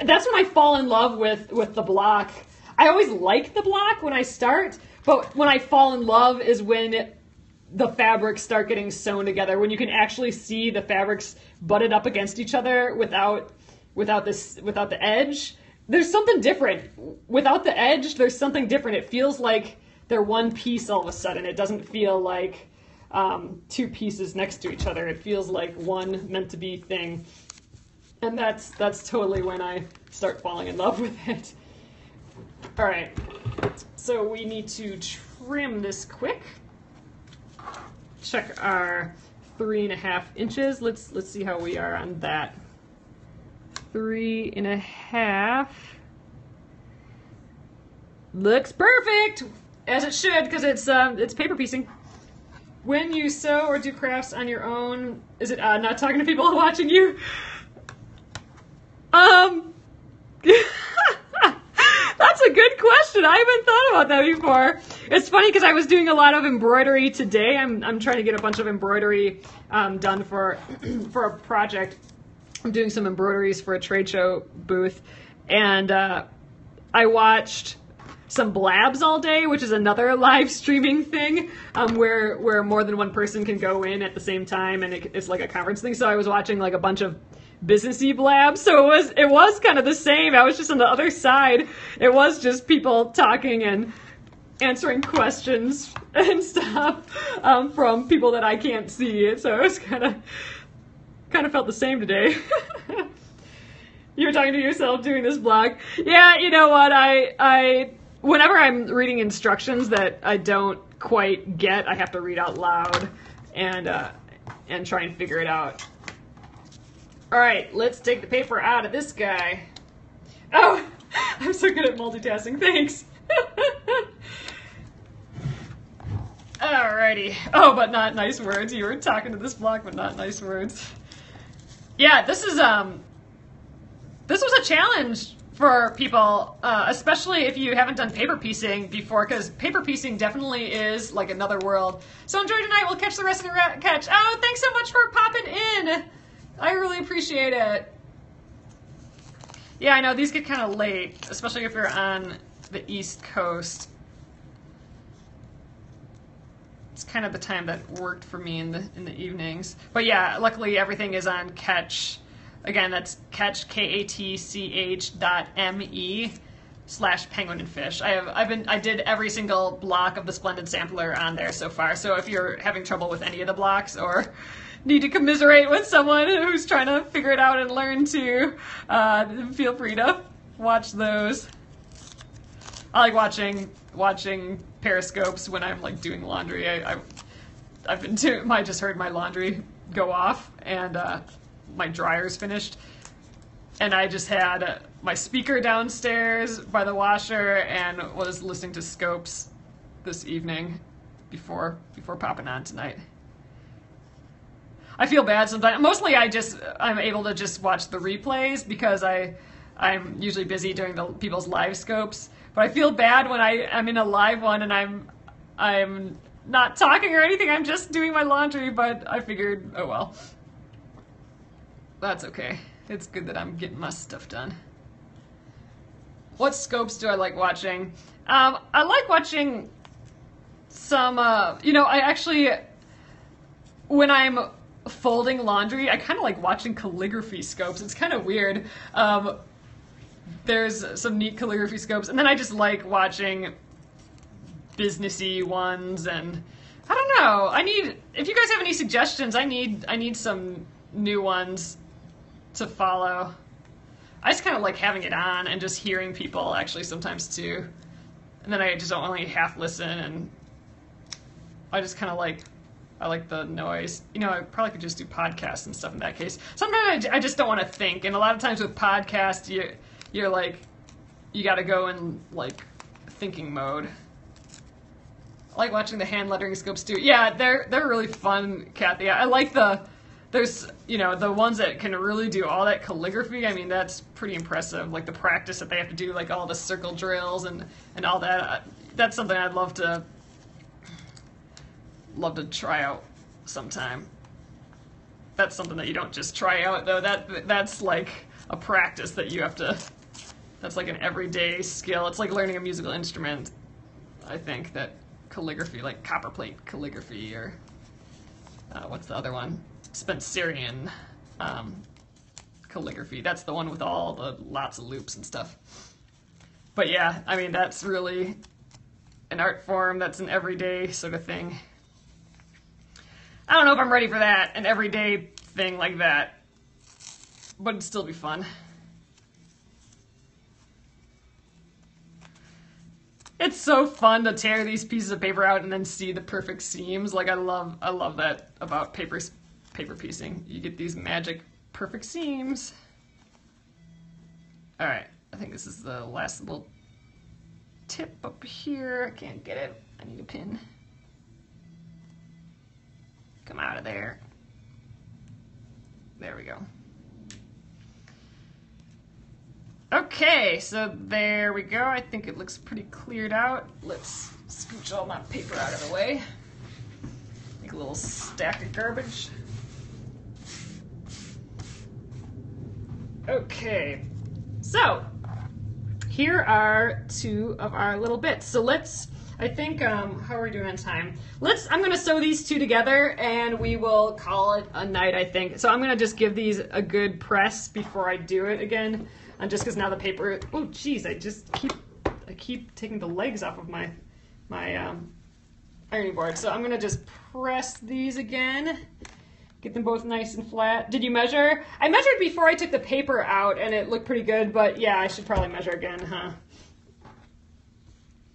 that's when I fall in love with the block. I always like the block when I start, but when I fall in love is when the fabrics start getting sewn together, when you can actually see the fabrics butted up against each other without the edge. There's something different. Without the edge, there's something different. It feels like they're one piece all of a sudden. It doesn't feel like 2 pieces next to each other. It feels like one meant to be thing. And that's totally when I start falling in love with it. All right, so we need to trim this quick. Check our 3.5 inches. Let's see how we are on that. 3.5. Looks perfect, as it should, because it's paper piecing. When you sew or do crafts on your own, is it not talking to people watching you? That's a good question. I haven't thought about that before. It's funny because I was doing a lot of embroidery today. I'm trying to get a bunch of embroidery done for a project. I'm doing some embroideries for a trade show booth, and I watched some blabs all day, which is another live streaming thing where more than one person can go in at the same time, and it's like a conference thing. So I was watching like a bunch of businessy blabs, so it was kind of the same. I was just on the other side. It was just people talking and answering questions and stuff from people that I can't see. So it was kind of felt the same today. You were talking to yourself doing this blog. Yeah, you know what? I whenever I'm reading instructions that I don't quite get, I have to read out loud and try and figure it out. All right, let's take the paper out of this guy. Oh, I'm so good at multitasking, thanks. Alrighty. Oh, but not nice words. You were talking to this block, but not nice words. Yeah, this was a challenge for people, especially if you haven't done paper piecing before, because paper piecing definitely is like another world. So enjoy tonight. We'll catch the rest of the catch. Oh, thanks so much for popping in. I really appreciate it. Yeah, I know these get kind of late, especially if you're on the East Coast. It's kind of the time that worked for me in the evenings. But yeah, luckily everything is on Catch. Again, that's Catch KATCH.me/penguin and fish. I did every single block of the Splendid Sampler on there so far. So if you're having trouble with any of the blocks or need to commiserate with someone who's trying to figure it out and learn to, feel free to watch those. I like watching Periscopes when I'm like doing laundry. I just heard my laundry go off and my dryer's finished, and I just had my speaker downstairs by the washer and was listening to Scopes this evening before popping on tonight. I feel bad sometimes. Mostly I'm able to just watch the replays because I'm usually busy doing people's live Scopes. But I feel bad when I'm in a live one and I'm not talking or anything. I'm just doing my laundry, but I figured, oh well. That's okay. It's good that I'm getting my stuff done. What Scopes do I like watching? I like watching some, I actually, when I'm folding laundry, I kind of like watching calligraphy Scopes. It's kind of weird. There's some neat calligraphy Scopes, and then I just like watching businessy ones, and I don't know. If you guys have any suggestions, I need some new ones to follow. I just kind of like having it on and just hearing people actually sometimes too, and then I just don't only half listen, and I just kind of like. I like the noise. I probably could just do podcasts and stuff in that case. Sometimes I just don't want to think, and a lot of times with podcasts, you're like, you got to go in like thinking mode. I like watching the hand lettering Scopes too. Yeah, they're really fun, Kathy. I like there's the ones that can really do all that calligraphy. I mean, that's pretty impressive. Like the practice that they have to do, like all the circle drills and all that. That's something I'd love to try out sometime. That's something that you don't just try out though. That's like a practice that you have to. That's like an everyday skill. It's like learning a musical instrument. I think that calligraphy, like copperplate calligraphy, or what's the other one? Spencerian calligraphy. That's the one with all the lots of loops and stuff. But yeah, I mean that's really an art form. That's an everyday sort of thing. I don't know if I'm ready for that, an everyday thing like that, but it'd still be fun. It's so fun to tear these pieces of paper out and then see the perfect seams. Like I love that about paper piecing. You get these magic perfect seams. All right, I think this is the last little tip up here. I can't get it. I need a pin. Come out of there. There we go. Okay, so there we go. I think it looks pretty cleared out. Let's scooch all my paper out of the way. Make a little stack of garbage. Okay, so here are two of our little bits. So I think, how are we doing on time? I'm going to sew these two together and we will call it a night, I think. So I'm going to just give these a good press before I do it again. And just because now the paper, oh geez, I keep taking the legs off of my ironing board. So I'm going to just press these again. Get them both nice and flat. Did you measure? I measured before I took the paper out and it looked pretty good, but yeah, I should probably measure again, huh?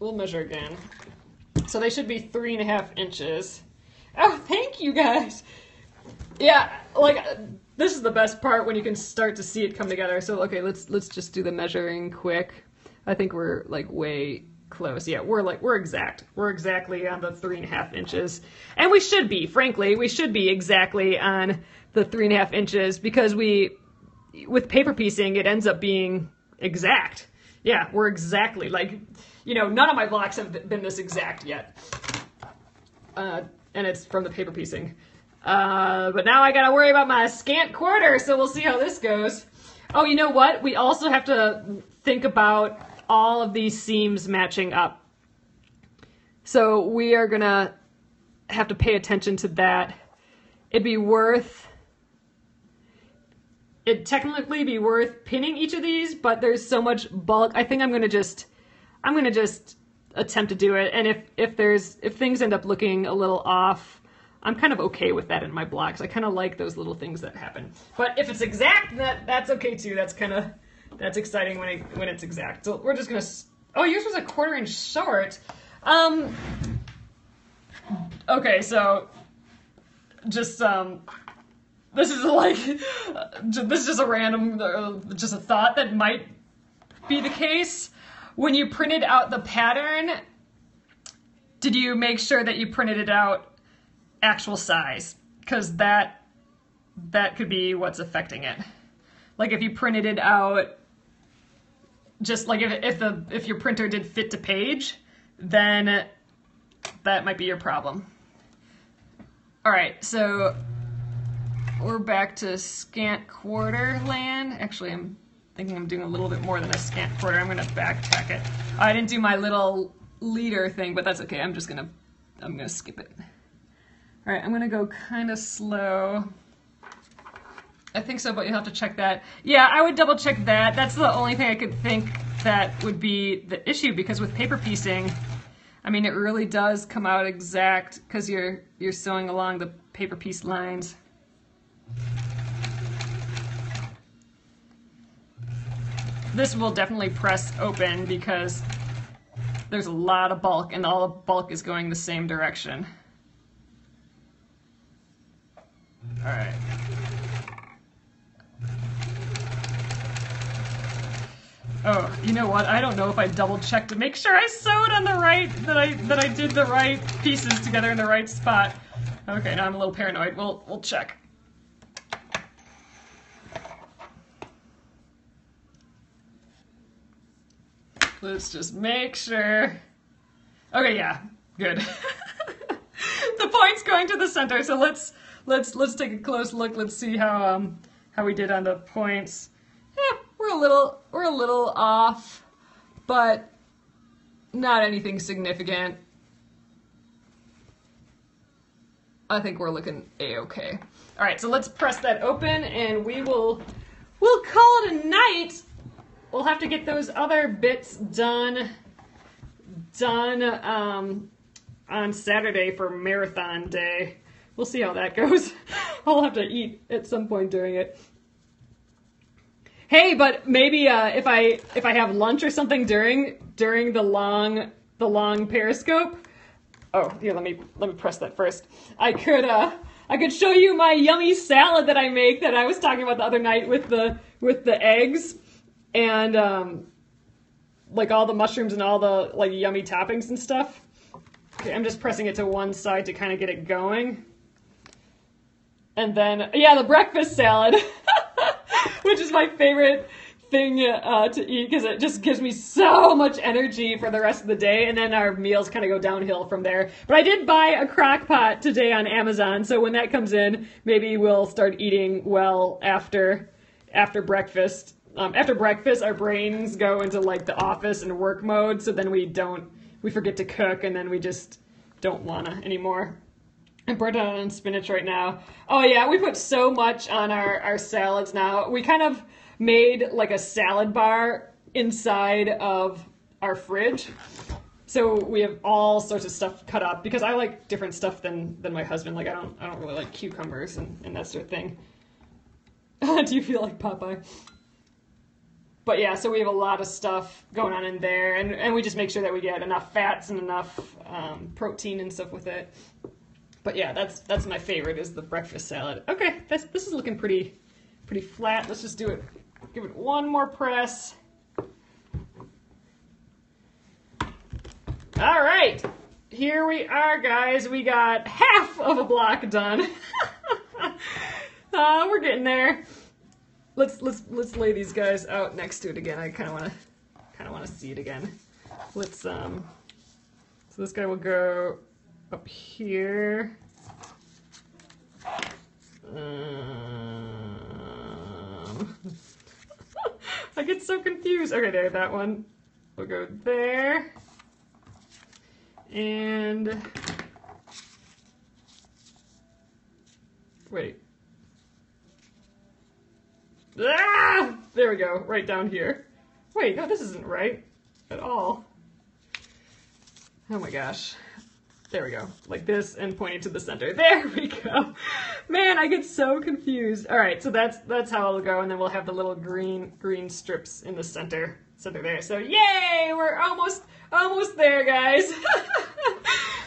we'll measure again. So they should be 3.5 inches. Oh, thank you guys. Yeah, like this is the best part when you can start to see it come together. So okay, let's just do the measuring quick. I think we're like way close. Yeah, we're exact. We're exactly on the 3.5 inches, and we should be. Frankly, we should be exactly on the 3.5 inches because with paper piecing it ends up being exact. Yeah, we're exactly like, you know, none of my blocks have been this exact yet, and it's from the paper piecing. But now I gotta worry about my scant quarter, so we'll see how this goes. Oh, you know what? We also have to think about all of these seams matching up. So we are gonna have to pay attention to that. It'd technically be worth pinning each of these, but there's so much bulk. I think I'm gonna just attempt to do it. And if things end up looking a little off, I'm kind of okay with that in my blocks. I kind of like those little things that happen. But if it's exact, that's okay too. That's exciting when it's exact. So we're just gonna. Oh, yours was a 1/4 inch short. Okay, so just this is like this is just a random, just a thought that might be the case. When you printed out the pattern, did you make sure that you printed it out actual size? Because that could be what's affecting it. Like if you printed it out just like if your printer did fit to page, then that might be your problem. All right, so we're back to scant quarter land. Actually, I'm thinking I'm doing a little bit more than a scant quarter. I'm gonna back tack it. I didn't do my little leader thing, but that's okay. I'm gonna skip it. All right, I'm gonna go kind of slow. I think so, but you'll have to check that. Yeah, I would double check that. That's the only thing I could think that would be the issue, because with paper piecing, I mean, it really does come out exact because you're sewing along the paper piece lines. This will definitely press open because there's a lot of bulk and all the bulk is going the same direction. All right. Oh, you know what? I don't know if I double checked to make sure I sewed on the right, that I did the right pieces together in the right spot. Okay, now I'm a little paranoid. We'll check. Let's just make sure. Okay, yeah, good. The point's going to the center, so let's take a close look. Let's see how we did on the points. Yeah, we're a little off, but not anything significant. I think we're looking a-okay. All right, so let's press that open, and we'll call it a night. We'll have to get those other bits done on Saturday for marathon day. We'll see how that goes. I'll have to eat at some point during it. Hey, but maybe if I have lunch or something during the long periscope. Oh, here, let me press that first. I could show you my yummy salad that I make that I was talking about the other night with the eggs and like all the mushrooms and all the like yummy toppings and stuff. Okay, I'm just pressing it to one side to kind of get it going. And then, yeah, the breakfast salad, which is my favorite thing to eat because it just gives me so much energy for the rest of the day, and then our meals kind of go downhill from there. But I did buy a crock pot today on Amazon, so when that comes in, maybe we'll start eating well after breakfast. After breakfast, our brains go into like the office and work mode, so then we forget to cook, and then we just don't wanna anymore. I'm burnt out on spinach right now. Oh yeah, we put so much on our salads now. We kind of made like a salad bar inside of our fridge. So we have all sorts of stuff cut up because I like different stuff than my husband. Like I don't really like cucumbers and that sort of thing. Do you feel like Popeye? But yeah, so we have a lot of stuff going on in there, and we just make sure that we get enough fats and enough protein and stuff with it. But yeah, that's my favorite, is the breakfast salad. Okay, this is looking pretty flat. Let's just do it. Give it one more press. All right, here we are, guys. We got half of a block done. We're getting there. Let's lay these guys out next to it again. I kind of want to see it again. Let's so this guy will go up here. I get so confused. Okay, there, that one will go there. And wait. Ah! There we go, right down here. Wait, no, this isn't right at all. Oh my gosh. There we go, like this, and pointing to the center. There we go. Man, I get so confused. All right, so that's how it'll go, and then we'll have the little green strips in the center there. So yay, we're almost there, guys.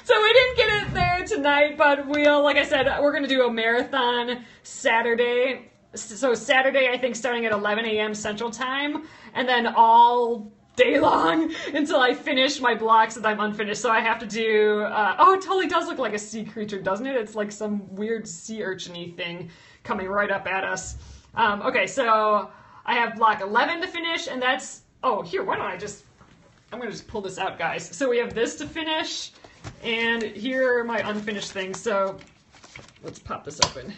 So we didn't get it there tonight, but we'll, like I said, we're gonna do a marathon Saturday. So Saturday, I think, starting at 11 a.m. Central Time, and then all day long until I finish my blocks that I'm unfinished. So I have to do, oh, it totally does look like a sea creature, doesn't it? It's like some weird sea urchin-y thing coming right up at us. Okay, so I have block 11 to finish, and that's, oh, here, why don't I'm gonna just pull this out, guys. So we have this to finish, and here are my unfinished things. So let's pop this open.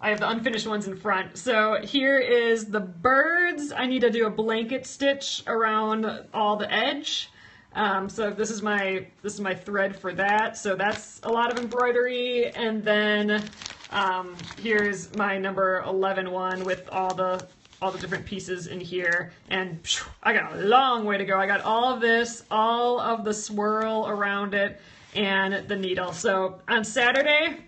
I have the unfinished ones in front. So here is the birds. I need to do a blanket stitch around all the edge. So this is my thread for that. So that's a lot of embroidery. And then here's my number 11 one with all the different pieces in here. And I got a long way to go. I got all of this, all of the swirl around it, and the needle. So on Saturday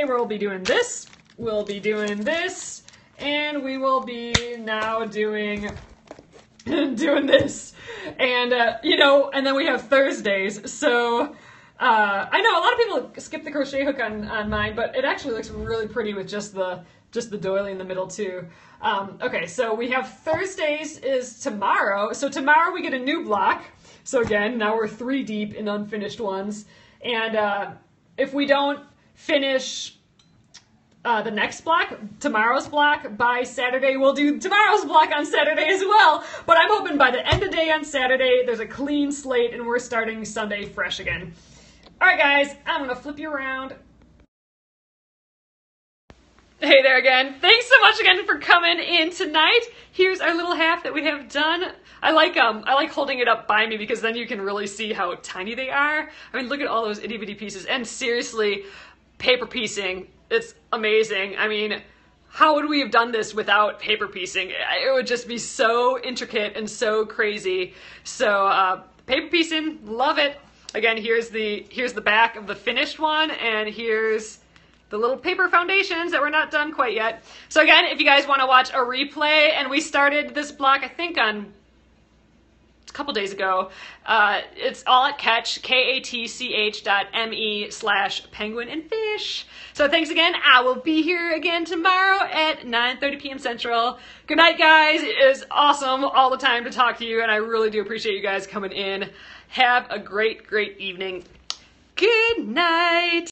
we'll be doing this. We'll be doing this, and we will be now doing this, and and then we have Thursdays. So I know a lot of people skip the crochet hook on mine, but it actually looks really pretty with just the doily in the middle too. Okay, so we have Thursdays is tomorrow. So tomorrow we get a new block. So again, now we're 3 deep in unfinished ones, and if we don't finish the next block, tomorrow's block, by Saturday, we'll do tomorrow's block on Saturday as well. But I'm hoping by the end of the day on Saturday, there's a clean slate and we're starting Sunday fresh again. All right, guys, I'm gonna flip you around. Hey there again. Thanks so much again for coming in tonight. Here's our little half that we have done. I like holding it up by me because then you can really see how tiny they are. I mean, look at all those itty bitty pieces. And seriously, paper piecing, it's amazing. I mean, how would we have done this without paper piecing? It would just be so intricate and so crazy. So paper piecing, love it. Again, here's the back of the finished one, and here's the little paper foundations that were not done quite yet. So again, if you guys want to watch a replay, and we started this block, I think on a couple days ago. It's all at Catch, katch.me/penguin and fish. So thanks again. I will be here again tomorrow at 9:30 p.m. Central. Good night, guys. It is awesome all the time to talk to you, and I really do appreciate you guys coming in. Have a great, great evening. Good night.